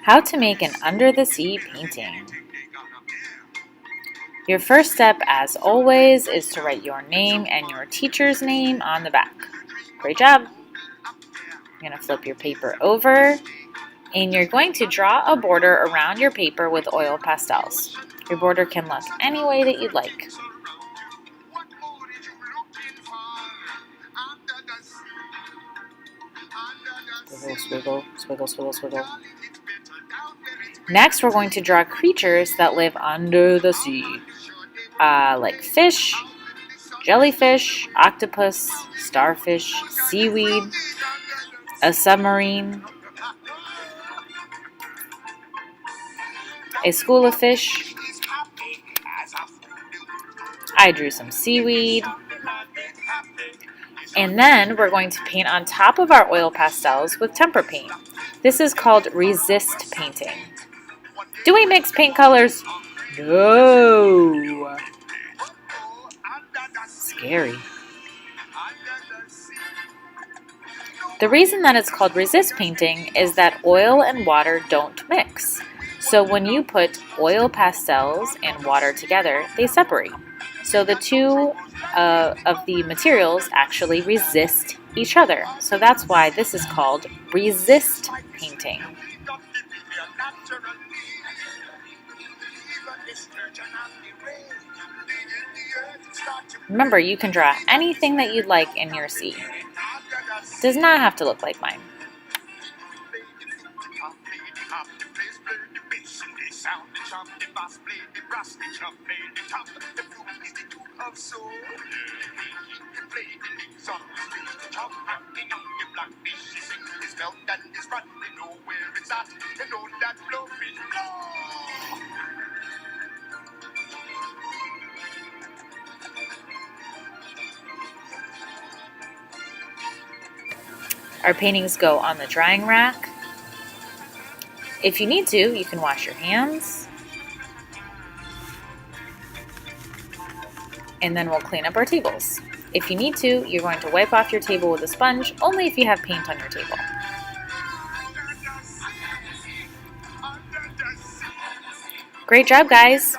How to make an under-the-sea painting. Your first step, as always, is to write your name and your teacher's name on the back. Great job! You're going to flip your paper over, and you're going to draw a border around your paper with oil pastels. Your border can look any way that you'd like. Swiggle, swiggle, swiggle, swiggle. Next, we're going to draw creatures that live under the sea, like fish, jellyfish, octopus, starfish, seaweed, a submarine, a school of fish. I drew some seaweed. And then we're going to paint on top of our oil pastels with tempera paint. This is called resist painting. Do we mix paint colors? No. Scary. The reason that it's called resist painting is that oil and water don't mix. So when you put oil pastels and water together, they separate. So the two of the materials actually resist each other. So that's why this is called resist painting. Remember, you can draw anything that you'd like in your sea. Does not have to look like mine. Our paintings go on the drying rack. If you need to, you can wash your hands. And then we'll clean up our tables. If you need to, you're going to wipe off your table with a sponge, only if you have paint on your table. Great job, guys!